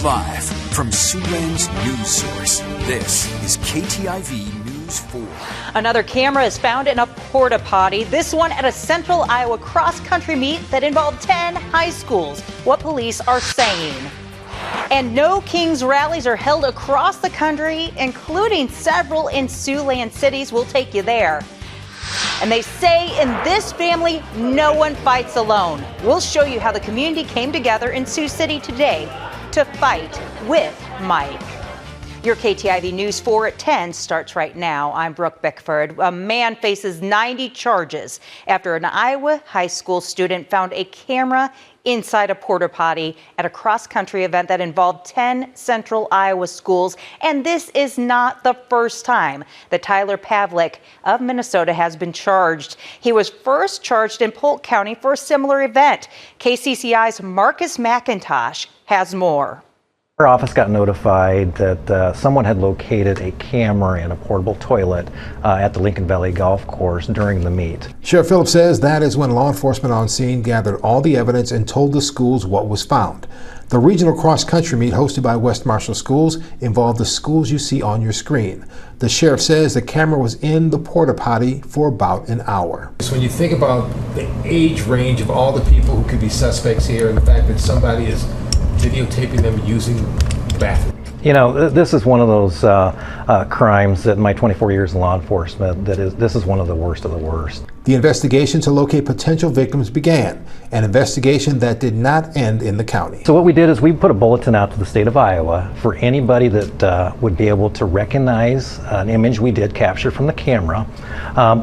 Live from Siouxland's news source, this is KTIV News 4. Another camera is found in a porta potty, this one at a central Iowa cross-country meet that involved 10 high schools. What police are saying. And no Kings rallies are held across the country, including several in Siouxland cities. We'll take you there. And they say in this family, no one fights alone. We'll show you how the community came together in Sioux City today to fight with Mike. Your KTIV News 4 at 10 starts right now. I'm Brooke Bickford. A man faces 90 charges after an Iowa high school student found a camera inside a porta potty at a cross-country event that involved 10 central Iowa schools. And this is not the first time that Tyler Pavlik of Minnesota has been charged. He was first charged in Polk County for a similar event. KCCI's Marcus McIntosh has more. Our office got notified that someone had located a camera in a portable toilet at the Lincoln Valley Golf Course during the meet. Sheriff Phillips says that is when law enforcement on scene gathered all the evidence and told the schools what was found. The regional cross-country meet hosted by West Marshall Schools involved the schools you see on your screen. The sheriff says the camera was in the porta potty for about an hour. So when you think about the age range of all the people who could be suspects here and the fact that somebody is videotaping them using the bathroom. You know, this is one of those crimes that in my 24 years in law enforcement, this is one of the worst of the worst. The investigation to locate potential victims began, an investigation that did not end in the county. So what we did is we put a bulletin out to the state of Iowa for anybody that would be able to recognize an image we did capture from the camera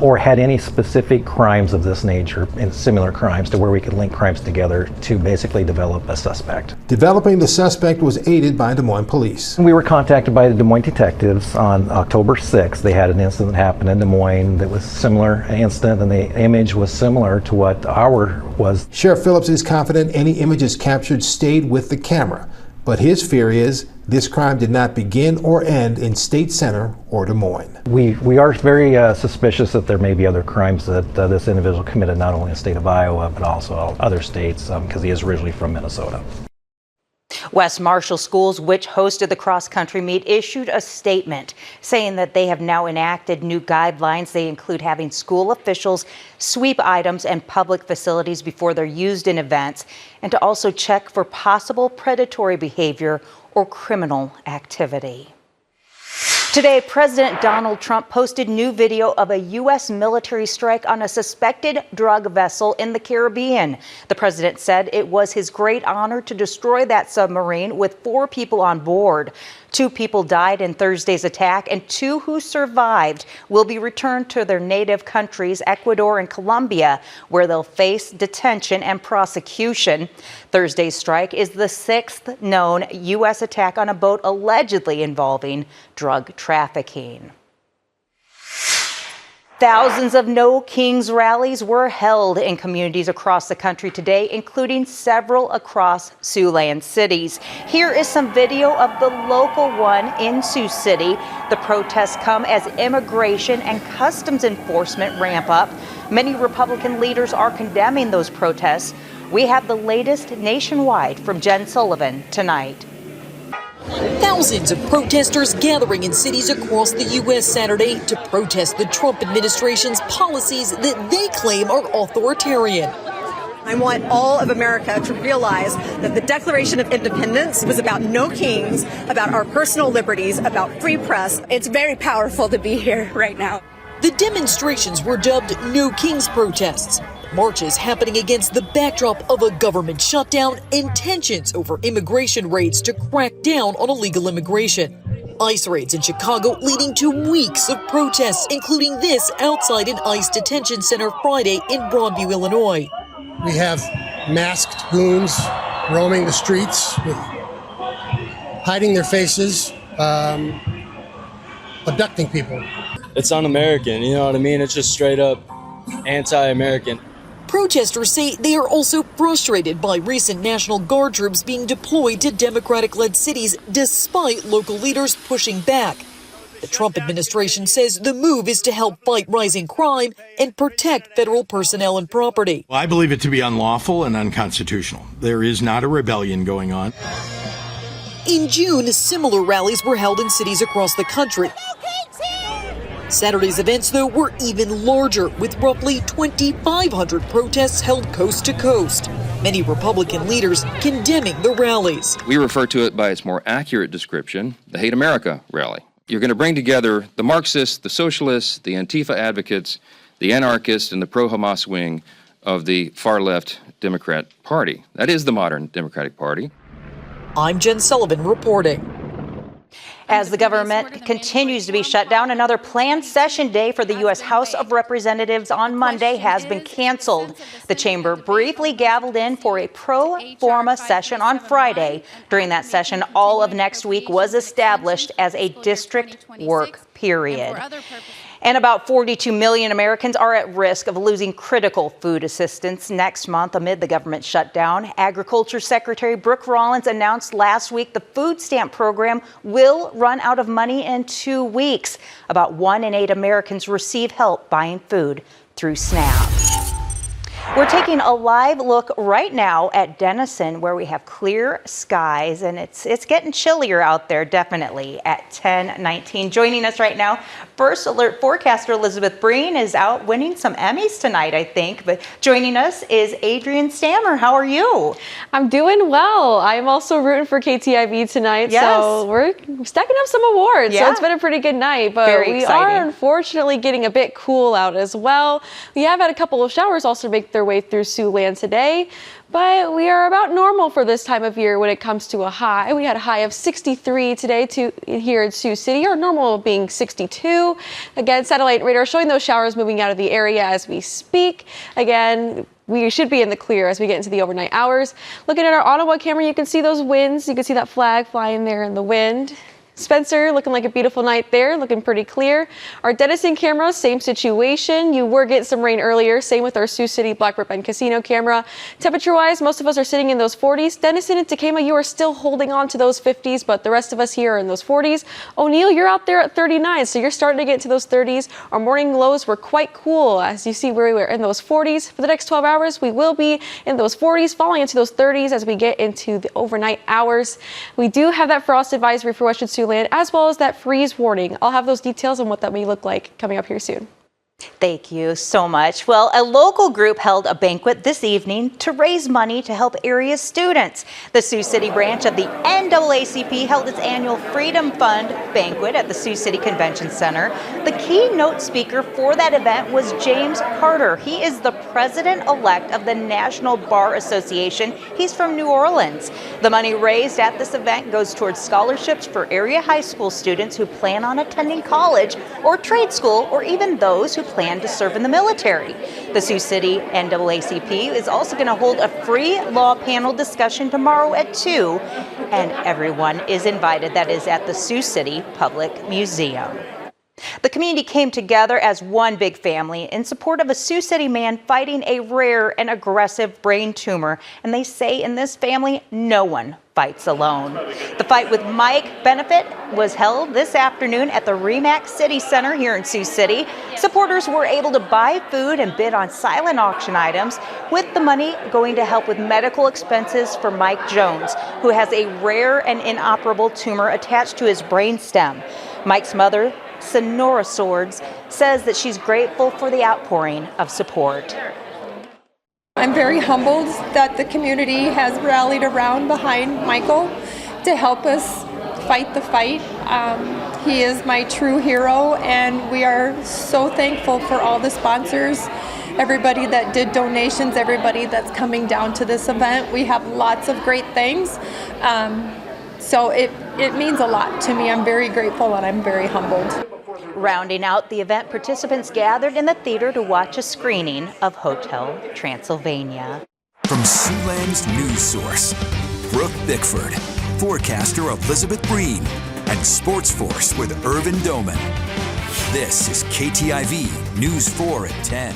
or had any specific crimes of this nature and similar crimes to where we could link crimes together to basically develop a suspect. Developing the suspect was aided by Des Moines police. We were contacted by the Des Moines detectives on October 6th. They had an incident that happened in Des Moines that was a similar incident, and the image was similar to what our was. Sheriff Phillips is confident any images captured stayed with the camera, but his fear is this crime did not begin or end in State Center or Des Moines. We are very suspicious that there may be other crimes that this individual committed not only in the state of Iowa but also other states because he is originally from Minnesota. West Marshall Schools, which hosted the cross-country meet, issued a statement saying that they have now enacted new guidelines. They include having school officials sweep items and public facilities before they're used in events, and to also check for possible predatory behavior or criminal activity. Today, President Donald Trump posted new video of a U.S. military strike on a suspected drug vessel in the Caribbean. The president said it was his great honor to destroy that submarine with 4 people on board. 2 people died in Thursday's attack, and 2 who survived will be returned to their native countries, Ecuador and Colombia, where they'll face detention and prosecution. Thursday's strike is the 6th known U.S. attack on a boat allegedly involving drug trafficking. Thousands of No Kings rallies were held in communities across the country today, including several across Siouxland cities. Here is some video of the local one in Sioux City. The protests come as immigration and customs enforcement ramp up. Many Republican leaders are condemning those protests. We have the latest nationwide from Jen Sullivan tonight. Thousands of protesters gathering in cities across the U.S. Saturday to protest the Trump administration's policies that they claim are authoritarian. I want all of America to realize that the Declaration of Independence was about no kings, about our personal liberties, about free press. It's very powerful to be here right now. The demonstrations were dubbed No Kings protests. Marches happening against the backdrop of a government shutdown and tensions over immigration raids to crack down on illegal immigration. ICE raids in Chicago leading to weeks of protests, including this outside an ICE detention center Friday in Broadview, Illinois. We have masked goons roaming the streets, hiding their faces, abducting people. It's un-American, you know what I mean? It's just straight up anti-American. Protesters say they are also frustrated by recent National Guard troops being deployed to Democratic-led cities despite local leaders pushing back. The Trump administration says the move is to help fight rising crime and protect federal personnel and property. Well, I believe it to be unlawful and unconstitutional. There is not a rebellion going on. In June, similar rallies were held in cities across the country. Saturday's events, though, were even larger, with roughly 2,500 protests held coast to coast. Many Republican leaders condemning the rallies. We refer to it by its more accurate description, the Hate America rally. You're going to bring together the Marxists, the socialists, the Antifa advocates, the anarchists, and the pro-Hamas wing of the far-left Democrat Party. That is the modern Democratic Party. I'm Jen Sullivan reporting. As the government continues to be shut down, another planned session day for the U.S. House of Representatives on Monday has been canceled. The chamber briefly gavelled in for a pro forma session on Friday. During that session, all of next week was established as a district work period. And about 42 million Americans are at risk of losing critical food assistance next month amid the government shutdown. Agriculture Secretary Brooke Rollins announced last week the food stamp program will run out of money in 2 weeks. About 1 in 8 Americans receive help buying food through SNAP. We're taking a live look right now at Denison, where we have clear skies, and it's getting chillier out there, definitely, at 10:19. Joining us right now, First Alert forecaster Elizabeth Breen is out winning some Emmys tonight, I think. But joining us is Adriane Stamer. How are you? I'm doing well. I'm also rooting for KTIV tonight, yes. So we're stacking up some awards. Yeah. So it's been a pretty good night, but Very we exciting. are unfortunately getting a bit cool out as well. We have had a couple of showers also make their way through Siouxland today, but we are about normal for this time of year when it comes to a high. We had a high of 63 today here in Sioux City, our normal being 62. Again, satellite radar showing those showers moving out of the area as we speak. Again, we should be in the clear as we get into the overnight hours. Looking at our Ottawa camera, you can see those winds. You can see that flag flying there in the wind. Spencer, looking like a beautiful night there, looking pretty clear. Our Denison camera, same situation. You were getting some rain earlier, same with our Sioux City Blackbird Bend Casino camera. Temperature-wise, most of us are sitting in those 40s. Denison and Tacoma, you are still holding on to those 50s, but the rest of us here are in those 40s. O'Neill, you're out there at 39, so you're starting to get into those 30s. Our morning lows were quite cool. As you see, we were in those 40s. For the next 12 hours, we will be in those 40s, falling into those 30s as we get into the overnight hours. We do have that frost advisory for Western Siouxland, as well as that freeze warning. I'll have those details on what that may look like coming up here soon. Thank you so much. Well, a local group held a banquet this evening to raise money to help area students. The Sioux City branch of the NAACP held its annual Freedom Fund banquet at the Sioux City Convention Center. The keynote speaker for that event was James Carter. He is the president-elect of the National Bar Association. He's from New Orleans. The money raised at this event goes towards scholarships for area high school students who plan on attending college or trade school, or even those who plan to serve in the military. The Sioux City NAACP is also going to hold a free law panel discussion tomorrow at 2, and everyone is invited. That is at the Sioux City Public Museum. The community came together as one big family in support of a Sioux City man fighting a rare and aggressive brain tumor. And they say in this family, no one fights alone. The Fight with Mike benefit was held this afternoon at the Remax City Center here in Sioux City. Supporters were able to buy food and bid on silent auction items, with the money going to help with medical expenses for Mike Jones, who has a rare and inoperable tumor attached to his brain stem. Mike's mother, Sonora Swords, says that she's grateful for the outpouring of support. I'm very humbled that the community has rallied around behind Michael to help us fight the fight. He is my true hero, and we are so thankful for all the sponsors, everybody that did donations, everybody that's coming down to this event. We have lots of great things. So it means a lot to me. I'm very grateful and I'm very humbled. Rounding out the event, participants gathered in the theater to watch a screening of Hotel Transylvania. From Siouxland's news source, Brooke Bickford, forecaster Elizabeth Breen, and Sports Force with Ervin Dohmen. This is KTIV News 4 at 10.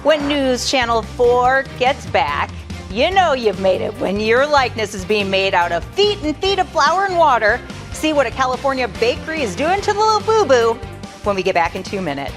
When News Channel 4 gets back, you know you've made it when your likeness is being made out of feet and feet of flour and water. See what a California bakery is doing to the little boo-boo when we get back in 2 minutes.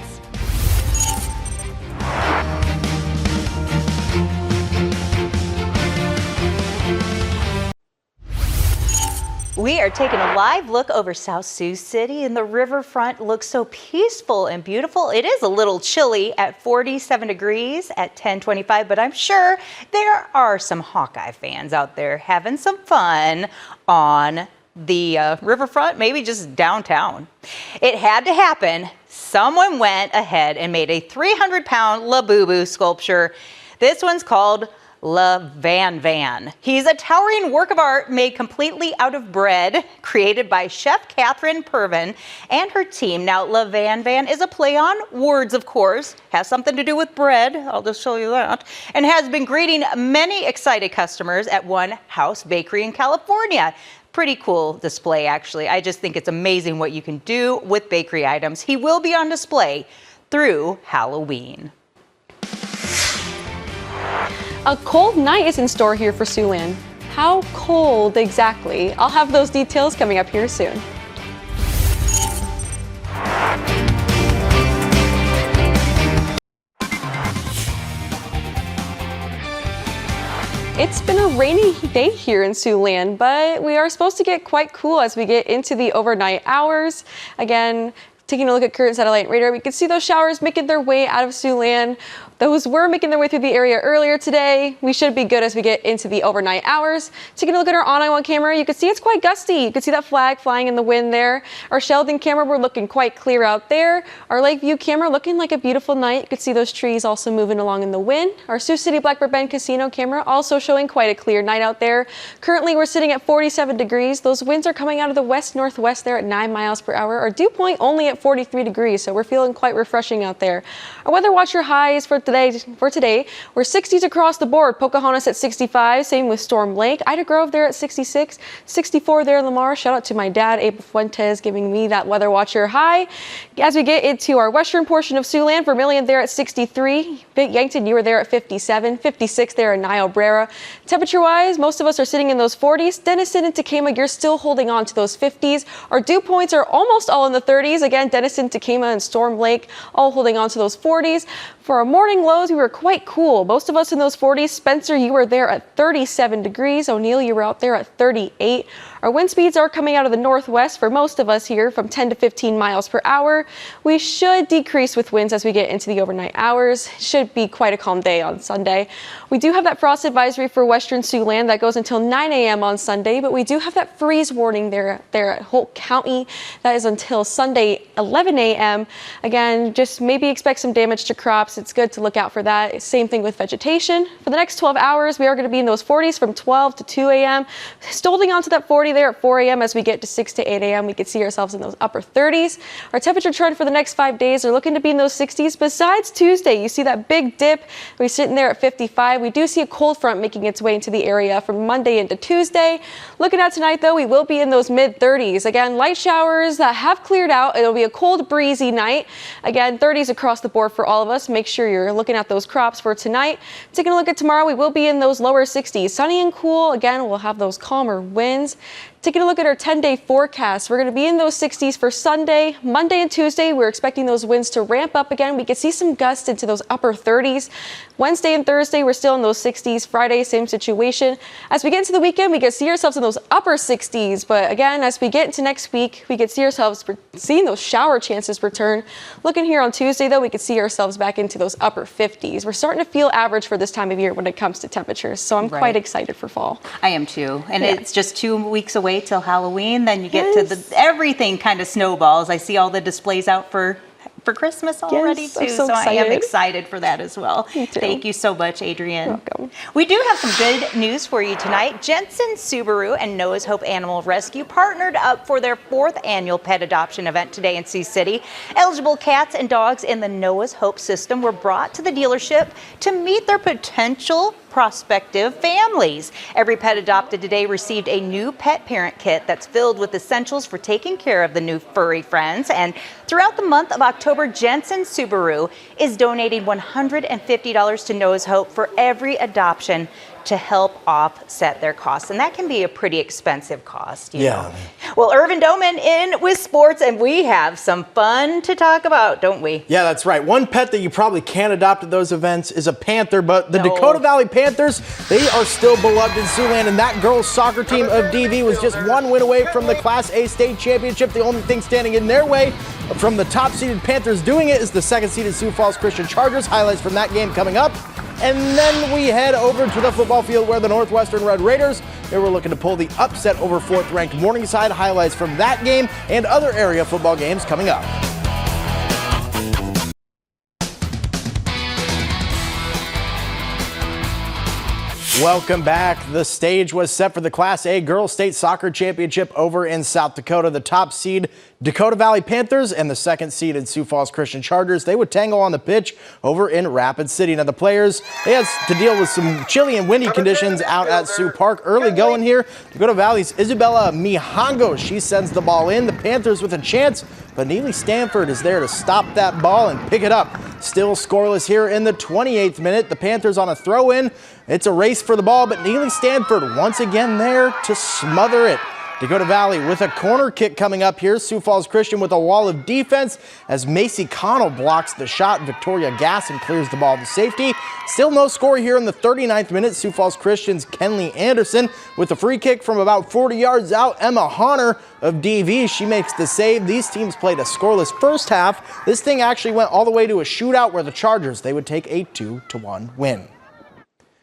We are taking a live look over South Sioux City, and the riverfront looks so peaceful and beautiful. It is a little chilly at 47 degrees at 10:25, but I'm sure there are some Hawkeye fans out there having some fun on the riverfront, maybe just downtown. It had to happen. Someone went ahead and made a 300-pound Labubu sculpture. This one's called La Van Van. He's a towering work of art made completely out of bread, created by Chef Catherine Pervin and her team. Now, La Van Van is a play on words, of course, has something to do with bread, I'll just show you that, and has been greeting many excited customers at one house bakery in California. Pretty cool display, actually. I just think it's amazing what you can do with bakery items. He will be on display through Halloween. A cold night is in store here for Siouxland. How cold exactly? I'll have those details coming up here soon. It's been a rainy day here in Siouxland, but we are supposed to get quite cool as we get into the overnight hours. Again, taking a look at current satellite radar, we can see those showers making their way out of Siouxland. Those were making their way through the area earlier today. We should be good as we get into the overnight hours. Taking a look at our on-I-1 camera, you can see it's quite gusty. You can see that flag flying in the wind there. Our Sheldon camera, we're looking quite clear out there. Our Lakeview camera looking like a beautiful night. You can see those trees also moving along in the wind. Our Sioux City Blackbird Bend Casino camera also showing quite a clear night out there. Currently, we're sitting at 47 degrees. Those winds are coming out of the west-northwest there at 9 miles per hour. Our dew point only at 43 degrees, so we're feeling quite refreshing out there. Our Weather Watcher highs for today, we're 60s across the board. Pocahontas at 65, same with Storm Lake. Ida Grove there at 66, 64 there in Lamar. Shout out to my dad, Abel Fuentes, giving me that Weather Watcher high. As we get into our western portion of Siouxland, Vermilion there at 63, Yankton, you were there at 57, 56 there in Niobrara. Temperature-wise, most of us are sitting in those 40s. Denison and Tacoma, you're still holding on to those 50s. Our dew points are almost all in the 30s. Again, Denison, Tacoma, and Storm Lake all holding on to those 40s. For our morning lows, we were quite cool. Most of us in those 40s. Spencer, you were there at 37 degrees. O'Neill, you were out there at 38. Our wind speeds are coming out of the northwest for most of us here from 10 to 15 miles per hour. We should decrease with winds as we get into the overnight hours. Should be quite a calm day on Sunday. We do have that frost advisory for western Siouxland that goes until 9 a.m. on Sunday, but we do have that freeze warning there at Holt County. That is until Sunday 11 a.m. Again, just maybe expect some damage to crops. It's good to look out for that. Same thing with vegetation. For the next 12 hours, we are going to be in those 40s from 12 to 2 a.m. Still holding on to that 40 there at 4 a.m. as we get to 6 to 8 a.m. We could see ourselves in those upper 30s. Our temperature trend for the next 5 days are looking to be in those 60s. Besides Tuesday, you see that big dip. We're sitting there at 55. We do see a cold front making its way into the area from Monday into Tuesday. Looking at tonight, though, we will be in those mid 30s. Again, light showers that have cleared out. It'll be a cold, breezy night. Again, 30s across the board for all of us. Make sure you're looking at those crops for tonight. Taking a look at tomorrow, we will be in those lower 60s. Sunny and cool. Again, we'll have those calmer winds. Taking a look at our 10-day forecast, we're going to be in those 60s for Sunday. Monday and Tuesday, we're expecting those winds to ramp up again. We could see some gusts into those upper 30s. Wednesday and Thursday, we're still in those 60s. Friday, same situation. As we get into the weekend, we could see ourselves in those upper 60s. But again, as we get into next week, we could see ourselves seeing those shower chances return. Looking here on Tuesday, though, we could see ourselves back into those upper 50s. We're starting to feel average for this time of year when it comes to temperatures. So I'm quite excited for fall. I am too. And it's just 2 weeks away till Halloween. Then you get to everything kind of snowballs. I see all the displays out for Christmas already too. So I am excited for that as well. Thank you so much, Adriane. Welcome. We do have some good news for you tonight. Jensen Subaru and Noah's Hope Animal Rescue partnered up for their 4th annual pet adoption event today in Sioux City. Eligible cats and dogs in the Noah's Hope system were brought to the dealership to meet their potential prospective families. Every pet adopted today received a new pet parent kit that's filled with essentials for taking care of the new furry friends. And throughout the month of October, Jensen Subaru is donating $150 to Noah's Hope for every adoption to help offset their costs. And that can be a pretty expensive cost. You Yeah. know. Well, Ervin Dohmen in with sports, and we have some fun to talk about, don't we? Yeah, that's right. One pet that you probably can't adopt at those events is a panther, but the Dakota Valley Panthers, they are still beloved in Siouxland, and that girls soccer team of DV was just one win away from the Class A state championship. The only thing standing in their way from the top-seeded Panthers doing it is the second-seeded Sioux Falls Christian Chargers. Highlights from that game coming up. And then we head over to the football field where the Northwestern Red Raiders, they were looking to pull the upset over 4th-ranked Morningside. Highlights from that game and other area football games coming up. Welcome back. The stage was set for the Class A Girls State Soccer Championship over in South Dakota. The top seed Dakota Valley Panthers and the second seeded Sioux Falls Christian Chargers, they would tangle on the pitch over in Rapid City. Now the players, they had to deal with some chilly and windy conditions out at Sioux Park. Early going here, Dakota Valley's Isabella Mihango, she sends the ball in. The Panthers with a chance, but Neely Stanford is there to stop that ball and pick it up. Still scoreless here in the 28th minute. The Panthers on a throw-in. It's a race for the ball, but Neely Stanford once again there to smother it. Dakota Valley with a corner kick coming up here. Sioux Falls Christian with a wall of defense as Macy Connell blocks the shot. Victoria Gasson clears the ball to safety. Still no score here in the 39th minute. Sioux Falls Christian's Kenley Anderson with a free kick from about 40 yards out. Emma Honor of DV, she makes the save. These teams played a scoreless first half. This thing actually went all the way to a shootout where the Chargers, they would take a 2-1 win.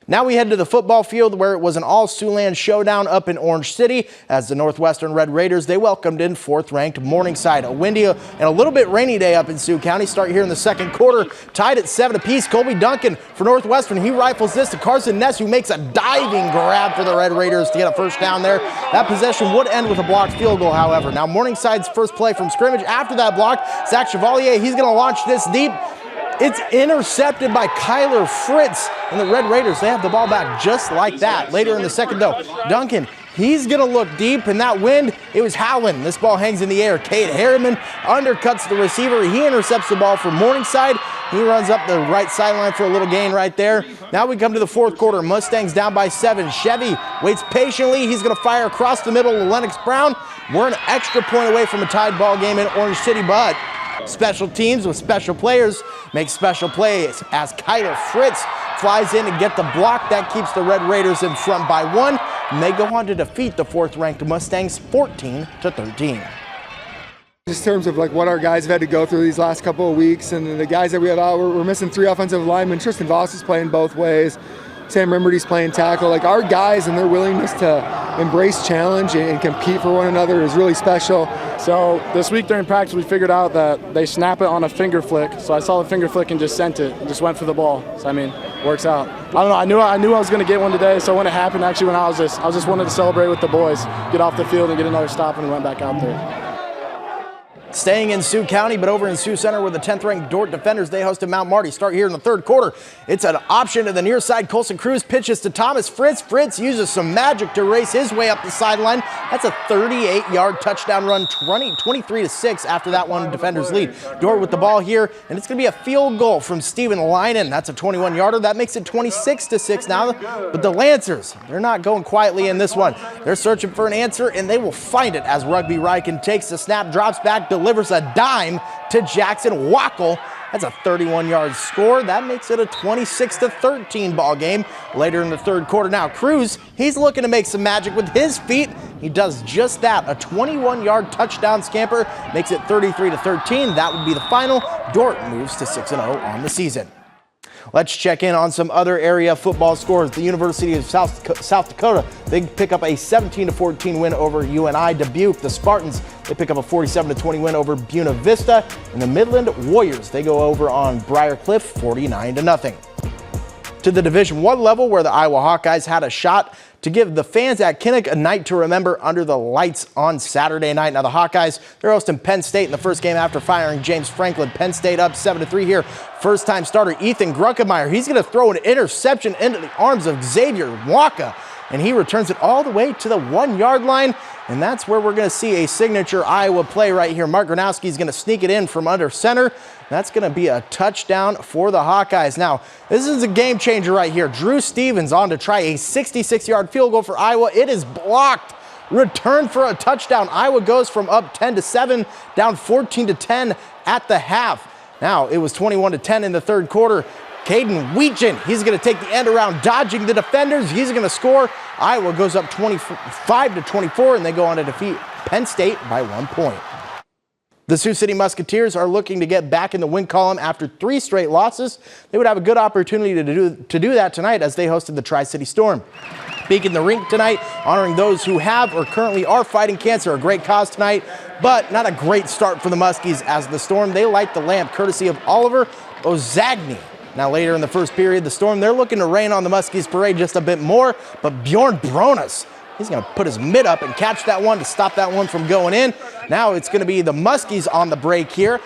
Now we head to the football field where it was an all-Siouxland showdown up in Orange City as the Northwestern Red Raiders, they welcomed in 4th-ranked Morningside. A windy and a little bit rainy day up in Sioux County. Start here in the second quarter, tied at 7 apiece. Colby Duncan for Northwestern. He rifles this to Carson Ness, who makes a diving grab for the Red Raiders to get a first down there. That possession would end with a blocked field goal, however. Now Morningside's first play from scrimmage after that block. Zach Chevalier, he's going to launch this deep. It's intercepted by Kyler Fritz, and the Red Raiders, they have the ball back just like that. Later in the second, though, Duncan, he's going to look deep, and that wind, it was howling. This ball hangs in the air. Cade Harriman undercuts the receiver. He intercepts the ball from Morningside. He runs up the right sideline for a little gain right there. Now we come to the fourth quarter. Mustangs down by 7. Chevy waits patiently. He's going to fire across the middle to Lennox Brown. We're an extra point away from a tied ball game in Orange City, but special teams with special players make special plays as Kyler Fritz flies in to get the block. That keeps the Red Raiders in front by 1, and they go on to defeat the 4th-ranked Mustangs 14-13. Just in terms of like what our guys have had to go through these last couple of weeks, and the guys that we have out, we're missing 3 offensive linemen. Tristan Voss is playing both ways. Sam Rimmerty's playing tackle. Like our guys and their willingness to embrace challenge and compete for one another is really special. So this week during practice, we figured out that they snap it on a finger flick. So I saw the finger flick and just sent it, and just went for the ball. So I mean, works out. I don't know. I knew I was going to get one today. So when it happened, actually, when I was just wanted to celebrate with the boys, get off the field and get another stop, and went back out there. Staying in Sioux County, but over in Sioux Center where the 10th-ranked Dordt Defenders, they hosted Mount Marty. Start here in the third quarter. It's an option to the near side. Colson Cruz pitches to Thomas Fritz. Fritz uses some magic to race his way up the sideline. That's a 38-yard touchdown run, 23-6 after that one, Defenders lead. Dordt with the ball here, and it's going to be a field goal from Steven Linen. That's a 21-yarder. That makes it 26-6 now. But the Lancers, they're not going quietly in this one. They're searching for an answer, and they will find it as Rugby Riken takes the snap, drops back, delivers a dime to Jackson Wackel. That's a 31-yard score. That makes it a 26-13 ball game later in the third quarter. Now Cruz, he's looking to make some magic with his feet. He does just that. A 21-yard touchdown scamper makes it 33-13. That would be the final. Dordt moves to 6-0 on the season. Let's check in on some other area football scores. The University of South Dakota, they pick up a 17-14 win over UNI. Dubuque, the Spartans, they pick up a 47-20 win over Buena Vista. And the Midland Warriors, they go over on Briar Cliff 49-0. To the Division I level where the Iowa Hawkeyes had a shot to give the fans at Kinnick a night to remember under the lights on Saturday night. Now the Hawkeyes, they're hosting Penn State in the first game after firing James Franklin. Penn State up 7-3 here. First-time starter Ethan Grunkemeyer, he's going to throw an interception into the arms of Xavier Waka, and he returns it all the way to the 1-yard line. And that's where we're going to see a signature Iowa play right here. Mark Gronowski is going to sneak it in from under center. That's going to be a touchdown for the Hawkeyes. Now, this is a game changer right here. Drew Stevens on to try a 66-yard field goal for Iowa. It is blocked. Return for a touchdown. Iowa goes from up 10-7 down 14-10 at the half. Now, it was 21-10 in the third quarter. Caden Weetjen, he's going to take the end around, dodging the defenders. He's going to score. Iowa goes up 25-24, and they go on to defeat Penn State by 1 point. The Sioux City Musketeers are looking to get back in the win column after 3 straight losses. They would have a good opportunity to do that tonight as they hosted the Tri-City Storm. Speaking the rink tonight, honoring those who have or currently are fighting cancer, a great cause tonight, but not a great start for the Muskies as the Storm, they light the lamp courtesy of Oliver Ozagny. Now later in the first period, the Storm, they're looking to rain on the Muskies parade just a bit more, but Bjorn Bronas, he's going to put his mitt up and catch that one to stop that one from going in. Now it's going to be the Muskies on the break here.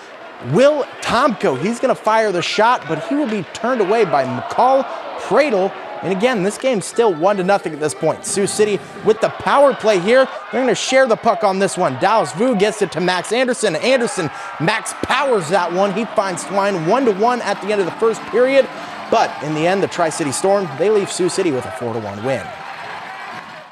Will Tomko, he's going to fire the shot, but he will be turned away by McCall Pradle. And again, this game's still 1-0 at this point. Sioux City with the power play here. They're going to share the puck on this one. Dallas Vu gets it to Max Anderson. Max powers that one. He finds Twine 1-1 at the end of the first period. But in the end, the Tri-City Storm, they leave Sioux City with a 4-1 win.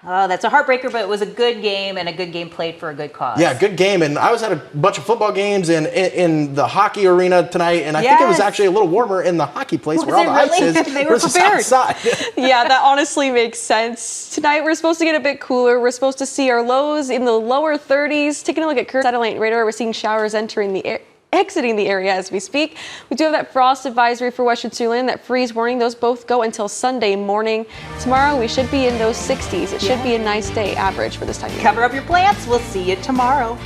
Oh, that's a heartbreaker, but it was a good game and a good game played for a good cause. Yeah, good game. And I was at a bunch of football games in the hockey arena tonight, and I think it was actually a little warmer in the hockey place where all the ice is. They were prepared. Outside. Yeah, that honestly makes sense. Tonight we're supposed to get a bit cooler. We're supposed to see our lows in the lower 30s. Taking a look at current satellite radar, we're seeing showers exiting the area as we speak. We do have that frost advisory for western Siouxland, that freeze warning. Those both go until Sunday morning. Tomorrow we should be in those 60s. It should be a nice day average for this time of year. Cover up your plants. We'll see you tomorrow.